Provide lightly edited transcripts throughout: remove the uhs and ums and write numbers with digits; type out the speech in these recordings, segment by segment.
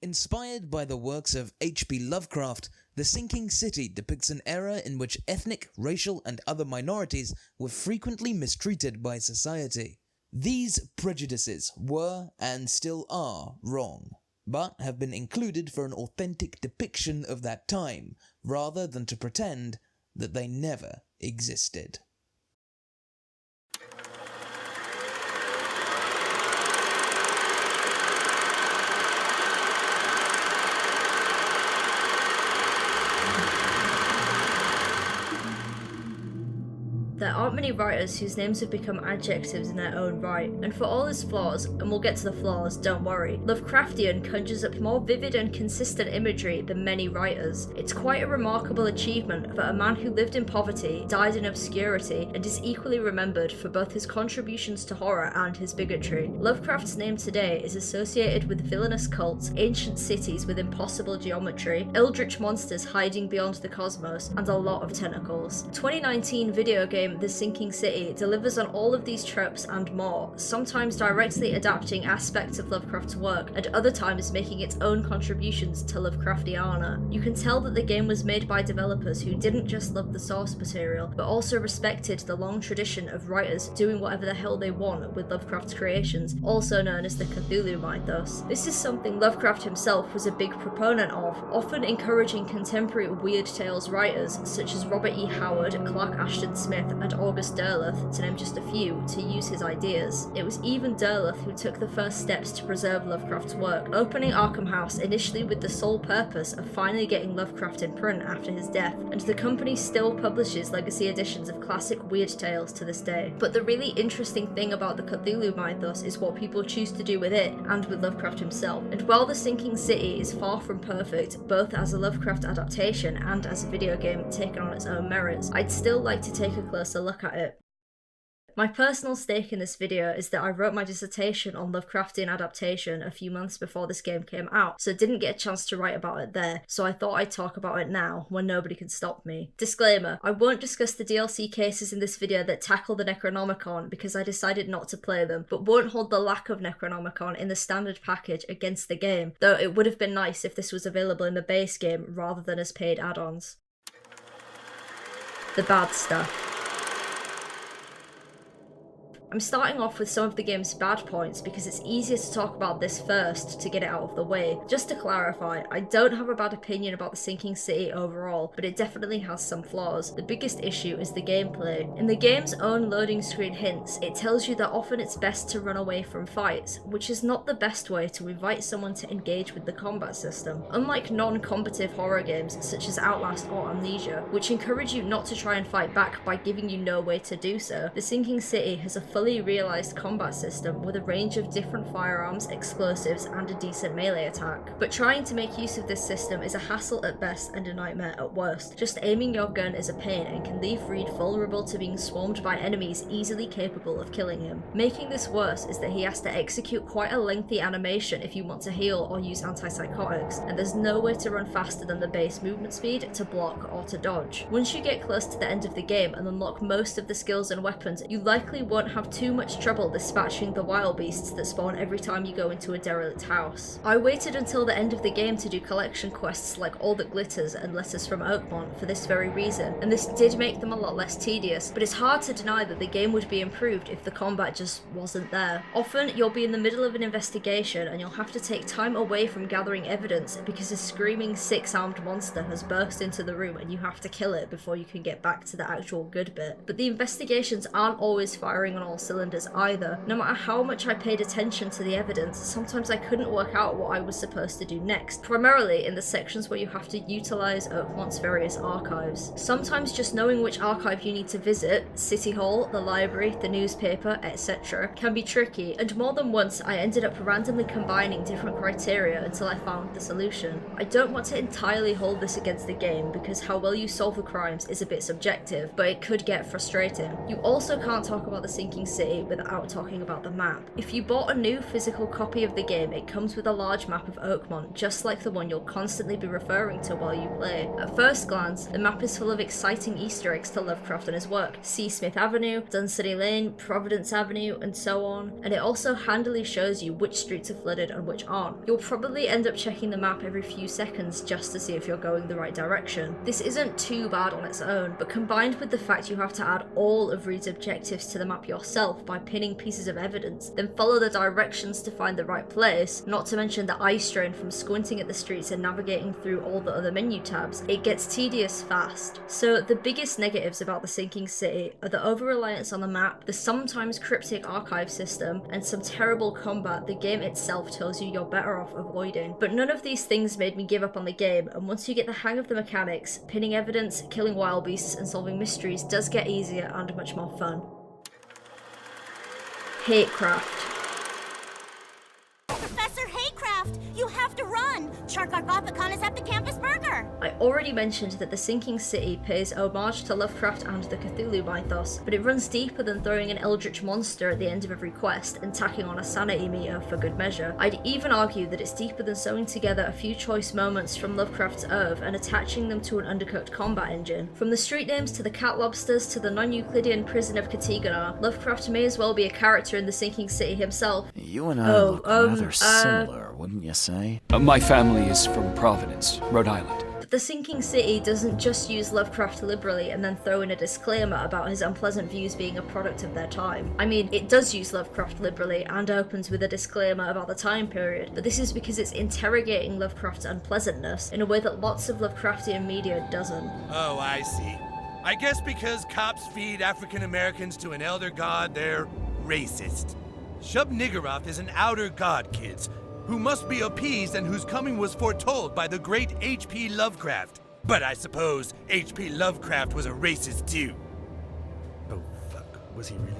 Inspired by the works of H.P. Lovecraft, The Sinking City depicts an era in which ethnic, racial, and other minorities were frequently mistreated by society. These prejudices were, and still are, wrong, but have been included for an authentic depiction of that time, rather than to pretend that they never existed. There aren't many writers whose names have become adjectives in their own right, and for all his flaws, and we'll get to the flaws, don't worry, Lovecraftian conjures up more vivid and consistent imagery than many writers. It's quite a remarkable achievement that a man who lived in poverty, died in obscurity, and is equally remembered for both his contributions to horror and his bigotry. Lovecraft's name today is associated with villainous cults, ancient cities with impossible geometry, eldritch monsters hiding beyond the cosmos, and a lot of tentacles. 2019 video game The Sinking City delivers on all of these tropes and more, sometimes directly adapting aspects of Lovecraft's work, and other times making its own contributions to Lovecraftiana. You can tell that the game was made by developers who didn't just love the source material, but also respected the long tradition of writers doing whatever the hell they want with Lovecraft's creations, also known as the Cthulhu mythos. This is something Lovecraft himself was a big proponent of, often encouraging contemporary Weird Tales writers such as Robert E. Howard, Clark Ashton Smith, and August Derleth, to name just a few, to use his ideas. It was even Derleth who took the first steps to preserve Lovecraft's work, opening Arkham House initially with the sole purpose of finally getting Lovecraft in print after his death, and the company still publishes legacy editions of classic Weird Tales to this day. But the really interesting thing about the Cthulhu mythos is what people choose to do with it, and with Lovecraft himself. And while The Sinking City is far from perfect, both as a Lovecraft adaptation and as a video game taken on its own merits, I'd still like to take a closer look at it. My personal stake in this video is that I wrote my dissertation on Lovecraftian adaptation a few months before this game came out, so didn't get a chance to write about it there, so I thought I'd talk about it now, when nobody can stop me. Disclaimer, I won't discuss the DLC cases in this video that tackle the Necronomicon because I decided not to play them, but won't hold the lack of Necronomicon in the standard package against the game, though it would have been nice if this was available in the base game rather than as paid add-ons. The bad stuff. I'm starting off with some of the game's bad points because it's easier to talk about this first to get it out of the way. Just to clarify, I don't have a bad opinion about The Sinking City overall, but it definitely has some flaws. The biggest issue is the gameplay. In the game's own loading screen hints, it tells you that often it's best to run away from fights, which is not the best way to invite someone to engage with the combat system. Unlike non-combative horror games such as Outlast or Amnesia, which encourage you not to try and fight back by giving you no way to do so, The Sinking City has a fully realised combat system with a range of different firearms, explosives, and a decent melee attack. But trying to make use of this system is a hassle at best and a nightmare at worst. Just aiming your gun is a pain and can leave Reed vulnerable to being swarmed by enemies easily capable of killing him. Making this worse is that he has to execute quite a lengthy animation if you want to heal or use antipsychotics, and there's no way to run faster than the base movement speed to block or to dodge. Once you get close to the end of the game and unlock most of the skills and weapons, you likely won't have too much trouble dispatching the wild beasts that spawn every time you go into a derelict house. I waited until the end of the game to do collection quests like All That Glitters and Letters from Oakmont for this very reason, and this did make them a lot less tedious, but it's hard to deny that the game would be improved if the combat just wasn't there. Often you'll be in the middle of an investigation and you'll have to take time away from gathering evidence because a screaming six-armed monster has burst into the room and you have to kill it before you can get back to the actual good bit. But the investigations aren't always firing on all cylinders either. No matter how much I paid attention to the evidence, sometimes I couldn't work out what I was supposed to do next, primarily in the sections where you have to utilise Oakmont's various archives. Sometimes just knowing which archive you need to visit, City Hall, the library, the newspaper, etc., can be tricky, and more than once I ended up randomly combining different criteria until I found the solution. I don't want to entirely hold this against the game because how well you solve the crimes is a bit subjective, but it could get frustrating. You also can't talk about The Sinking City without talking about the map. If you bought a new physical copy of the game, it comes with a large map of Oakmont, just like the one you'll constantly be referring to while you play. At first glance, the map is full of exciting Easter eggs to Lovecraft and his work. See Smith Avenue, Duncity Lane, Providence Avenue, and so on. And it also handily shows you which streets are flooded and which aren't. You'll probably end up checking the map every few seconds just to see if you're going the right direction. This isn't too bad on its own, but combined with the fact you have to add all of Reed's objectives to the map yourself by pinning pieces of evidence, then follow the directions to find the right place, not to mention the eye strain from squinting at the streets and navigating through all the other menu tabs, it gets tedious fast. So the biggest negatives about the Sinking City are the over-reliance on the map, the sometimes cryptic archive system, and some terrible combat the game itself tells you you're better off avoiding. But none of these things made me give up on the game, and once you get the hang of the mechanics, pinning evidence, killing wild beasts, and solving mysteries does get easier and much more fun. Hatecraft. Professor Haycraft, you have to run! Chargargothicon is at the Campus Burger! I already mentioned that the Sinking City pays homage to Lovecraft and the Cthulhu mythos, but it runs deeper than throwing an eldritch monster at the end of every quest and tacking on a sanity meter for good measure. I'd even argue that it's deeper than sewing together a few choice moments from Lovecraft's oeuvre and attaching them to an undercooked combat engine. From the street names to the cat lobsters to the non-Euclidean prison of Katiganar, Lovecraft may as well be a character in the Sinking City himself. You and I look rather similar, wouldn't you say? My family is from Providence, Rhode Island. But the Sinking City doesn't just use Lovecraft liberally and then throw in a disclaimer about his unpleasant views being a product of their time. I mean, it does use Lovecraft liberally and opens with a disclaimer about the time period, but this is because it's interrogating Lovecraft's unpleasantness in a way that lots of Lovecraftian media doesn't. Oh, I see. I guess because cops feed African Americans to an elder god, they're racist. Shub-Niggurath is an outer god, kids, who must be appeased and whose coming was foretold by the great H.P. Lovecraft. But I suppose H.P. Lovecraft was a racist too. Oh, fuck. Was he really?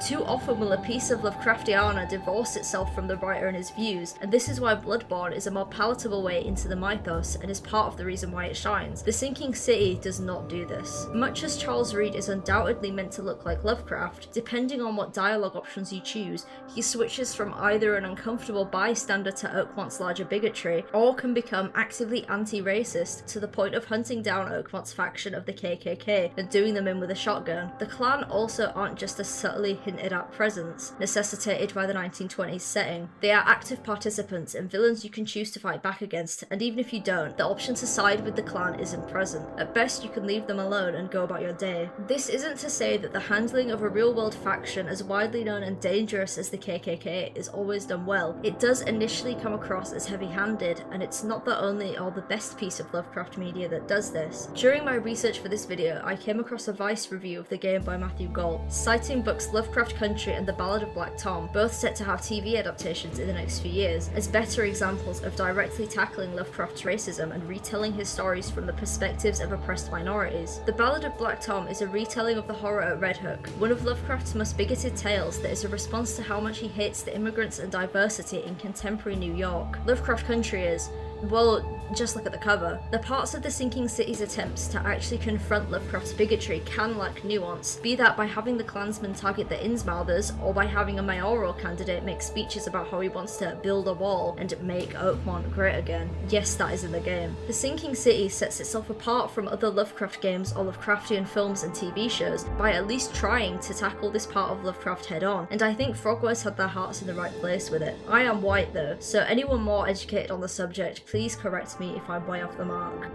Too often will a piece of Lovecraftiana divorce itself from the writer and his views, and this is why Bloodborne is a more palatable way into the mythos and is part of the reason why it shines. The Sinking City does not do this. Much as Charles Reed is undoubtedly meant to look like Lovecraft, depending on what dialogue options you choose, he switches from either an uncomfortable bystander to Oakmont's larger bigotry, or can become actively anti-racist to the point of hunting down Oakmont's faction of the KKK and doing them in with a shotgun. The clan also aren't just a subtly hinted at presence, necessitated by the 1920s setting. They are active participants and villains you can choose to fight back against, and even if you don't, the option to side with the clan isn't present. At best, you can leave them alone and go about your day. This isn't to say that the handling of a real-world faction as widely known and dangerous as the KKK is always done well. It does initially come across as heavy-handed, and it's not the only or the best piece of Lovecraft media that does this. During my research for this video, I came across a Vice review of the game by Matthew Gault, citing books Lovecraft Country and The Ballad of Black Tom, both set to have TV adaptations in the next few years, as better examples of directly tackling Lovecraft's racism and retelling his stories from the perspectives of oppressed minorities. The Ballad of Black Tom is a retelling of the horror at Red Hook, one of Lovecraft's most bigoted tales that is a response to how much he hates the immigrants and diversity in contemporary New York. Lovecraft Country is, well, just look at the cover. The parts of the Sinking City's attempts to actually confront Lovecraft's bigotry can lack nuance, be that by having the Klansmen target the Innsmouthers, or by having a mayoral candidate make speeches about how he wants to build a wall and make Oakmont great again. Yes, that is in the game. The Sinking City sets itself apart from other Lovecraft games or Lovecraftian films and TV shows by at least trying to tackle this part of Lovecraft head on, and I think Frogwares had their hearts in the right place with it. I am white though, so anyone more educated on the subject, please correct me if I'm way off the mark.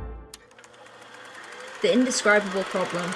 The indescribable problem.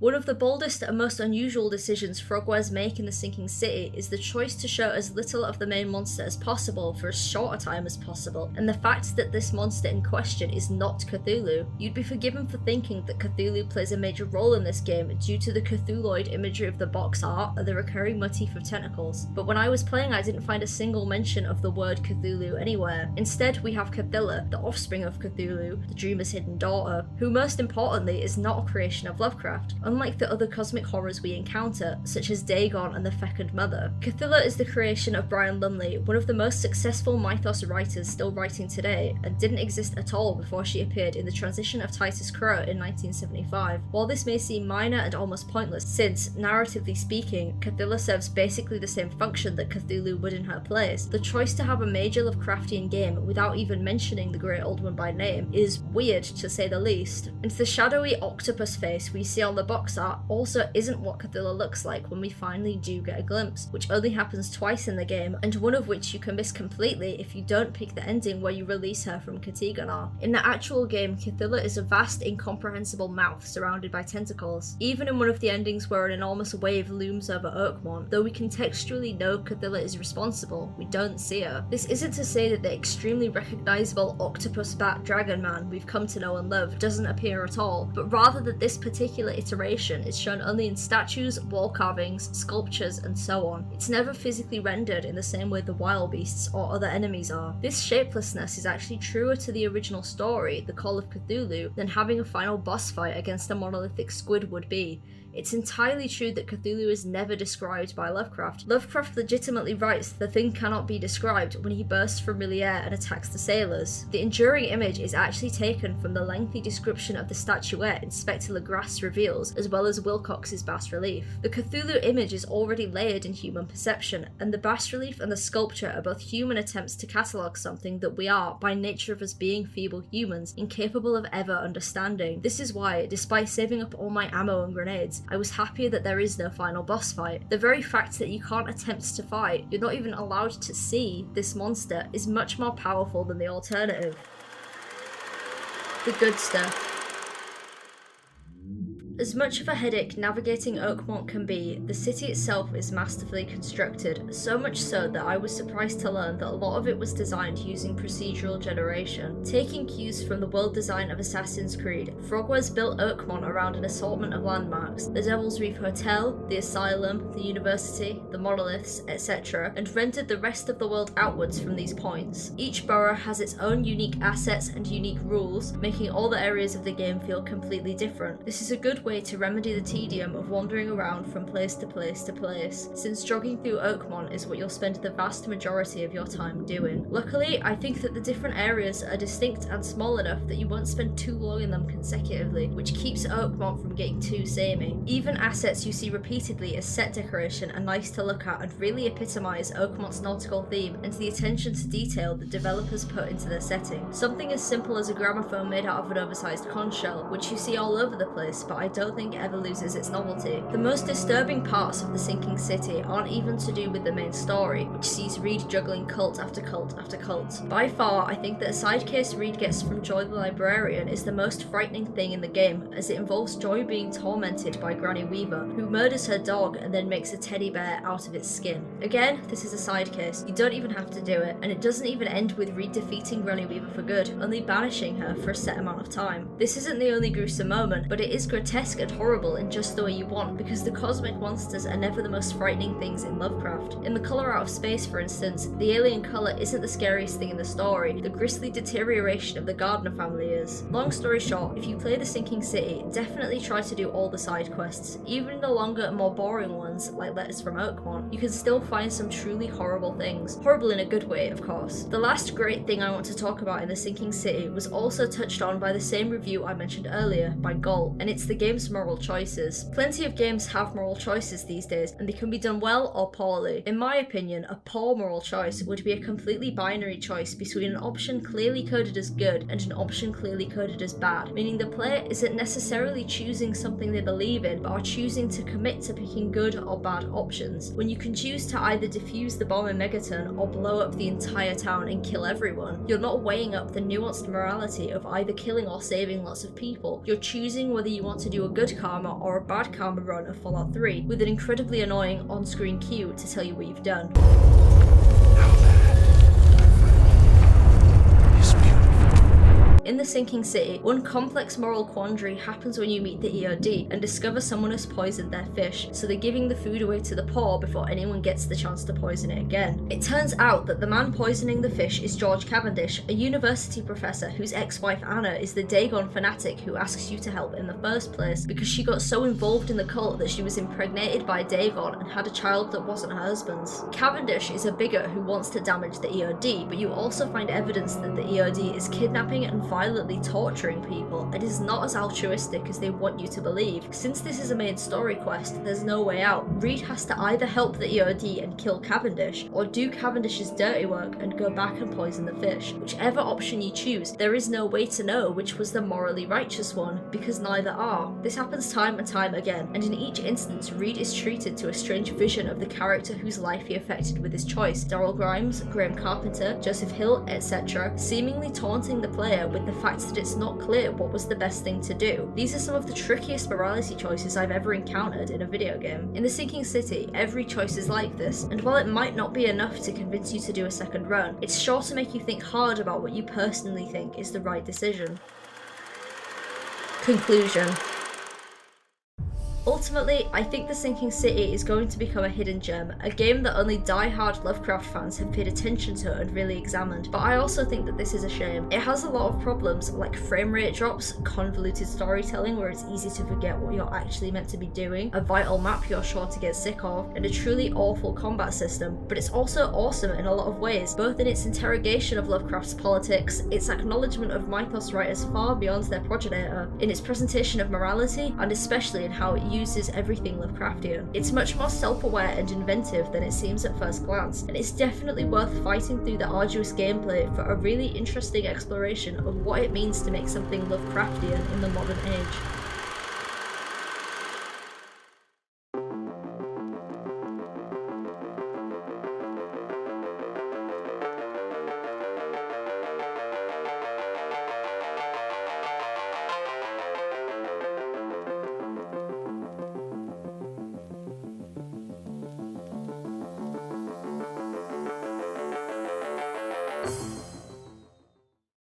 One of the boldest and most unusual decisions Frogwares make in the Sinking City is the choice to show as little of the main monster as possible for as short a time as possible, and the fact that this monster in question is not Cthulhu. You'd be forgiven for thinking that Cthulhu plays a major role in this game due to the Cthulhuid imagery of the box art and the recurring motif of tentacles, but when I was playing I didn't find a single mention of the word Cthulhu anywhere. Instead we have Cthulhu, the offspring of Cthulhu, the dreamer's hidden daughter, who most importantly is not a creation of Lovecraft. unlike the other cosmic horrors we encounter, such as Dagon and the Fecund Mother. Cthulhu is the creation of Brian Lumley, one of the most successful mythos writers still writing today, and didn't exist at all before she appeared in The Transition of Titus Crow in 1975. While this may seem minor and almost pointless, since, narratively speaking, Cthulhu serves basically the same function that Cthulhu would in her place, the choice to have a major Lovecraftian game without even mentioning the Great Old One by name is weird, to say the least. And the shadowy octopus face we see on the box art also isn't what Cthulhu looks like when we finally do get a glimpse, which only happens twice in the game, and one of which you can miss completely if you don't pick the ending where you release her from Katiganar. In the actual game, Cthulhu is a vast, incomprehensible mouth surrounded by tentacles. Even in one of the endings where an enormous wave looms over Oakmont, though we contextually know Cthulhu is responsible, we don't see her. This isn't to say that the extremely recognizable octopus bat dragon man we've come to know and love doesn't appear at all, but rather that this particular iteration is shown only in statues, wall carvings, sculptures, and so on. It's never physically rendered in the same way the wild beasts or other enemies are. This shapelessness is actually truer to the original story, The Call of Cthulhu, than having a final boss fight against a monolithic squid would be. It's entirely true that Cthulhu is never described by Lovecraft. Lovecraft legitimately writes the thing cannot be described when he bursts from Miliere and attacks the sailors. The enduring image is actually taken from the lengthy description of the statuette Inspector Legrasse reveals, as well as Wilcox's bas-relief. The Cthulhu image is already layered in human perception, and the bas-relief and the sculpture are both human attempts to catalogue something that we are, by nature of us being feeble humans, incapable of ever understanding. This is why, despite saving up all my ammo and grenades, I was happier that there is no final boss fight. The very fact that you can't attempt to fight, you're not even allowed to see this monster, is much more powerful than the alternative. The good stuff. As much of a headache navigating Oakmont can be, the city itself is masterfully constructed, so much so that I was surprised to learn that a lot of it was designed using procedural generation. Taking cues from the world design of Assassin's Creed, Frogwares built Oakmont around an assortment of landmarks, the Devil's Reef Hotel, the Asylum, the University, the Monoliths, etc., and rendered the rest of the world outwards from these points. Each borough has its own unique assets and unique rules, making all the areas of the game feel completely different. This is a good way to remedy the tedium of wandering around from place to place to place, since jogging through Oakmont is what you'll spend the vast majority of your time doing. Luckily, I think that the different areas are distinct and small enough that you won't spend too long in them consecutively, which keeps Oakmont from getting too samey. Even assets you see repeatedly as set decoration are nice to look at and really epitomise Oakmont's nautical theme and the attention to detail that developers put into their setting. Something as simple as a gramophone made out of an oversized conch shell, which you see all over the place, but I don't think it ever loses its novelty. The most disturbing parts of the sinking city aren't even to do with the main story, which sees Reed juggling cult after cult after cult. By far, I think that a side case Reed gets from Joy the Librarian is the most frightening thing in the game, as it involves Joy being tormented by Granny Weaver, who murders her dog and then makes a teddy bear out of its skin. Again, this is a side case, you don't even have to do it, and it doesn't even end with Reed defeating Granny Weaver for good, only banishing her for a set amount of time. This isn't the only gruesome moment, but it is grotesque and horrible in just the way you want, because the cosmic monsters are never the most frightening things in Lovecraft. In The Colour Out of Space, for instance, the alien colour isn't the scariest thing in the story, the grisly deterioration of the Gardner family is. Long story short, if you play The Sinking City, definitely try to do all the side quests. Even the longer and more boring ones, like Letters from Oakmont, you can still find some truly horrible things. Horrible in a good way, of course. The last great thing I want to talk about in The Sinking City was also touched on by the same review I mentioned earlier, by Gault, and it's the game's moral choices. Plenty of games have moral choices these days, and they can be done well or poorly. In my opinion, a poor moral choice would be a completely binary choice between an option clearly coded as good and an option clearly coded as bad, meaning the player isn't necessarily choosing something they believe in, but are choosing to commit to picking good or bad options. When you can choose to either defuse the bomb in Megaton or blow up the entire town and kill everyone, you're not weighing up the nuanced morality of either killing or saving lots of people. You're choosing whether you want to do a good karma or a bad karma run of Fallout 3, with an incredibly annoying on-screen cue to tell you what you've done. Now that, my friend, is beautiful. In The the sinking city, one complex moral quandary happens when you meet the EOD and discover someone has poisoned their fish, so they're giving the food away to the poor before anyone gets the chance to poison it again. It turns out that the man poisoning the fish is George Cavendish, a university professor whose ex-wife Anna is the Dagon fanatic who asks you to help in the first place because she got so involved in the cult that she was impregnated by Dagon and had a child that wasn't her husband's. Cavendish is a bigot who wants to damage the EOD, but you also find evidence that the EOD is kidnapping and violently torturing people and is not as altruistic as they want you to believe. Since this is a main story quest, there's no way out. Reed has to either help the EOD and kill Cavendish, or do Cavendish's dirty work and go back and poison the fish. Whichever option you choose, there is no way to know which was the morally righteous one, because neither are. This happens time and time again, and in each instance, Reed is treated to a strange vision of the character whose life he affected with his choice. Daryl Grimes, Graham Carpenter, Joseph Hill, etc., seemingly taunting the player with the fact that it's not clear what was the best thing to do. These are some of the trickiest morality choices I've ever encountered in a video game. In The Sinking City, every choice is like this, and while it might not be enough to convince you to do a second run, it's sure to make you think hard about what you personally think is the right decision. Conclusion. Ultimately, I think The Sinking City is going to become a hidden gem, a game that only die-hard Lovecraft fans have paid attention to and really examined, but I also think that this is a shame. It has a lot of problems like frame rate drops, convoluted storytelling where it's easy to forget what you're actually meant to be doing, a vital map you're sure to get sick of, and a truly awful combat system, but it's also awesome in a lot of ways, both in its interrogation of Lovecraft's politics, its acknowledgement of mythos writers far beyond their progenitor, in its presentation of morality, and especially in how it uses everything Lovecraftian. It's much more self-aware and inventive than it seems at first glance, and it's definitely worth fighting through the arduous gameplay for a really interesting exploration of what it means to make something Lovecraftian in the modern age.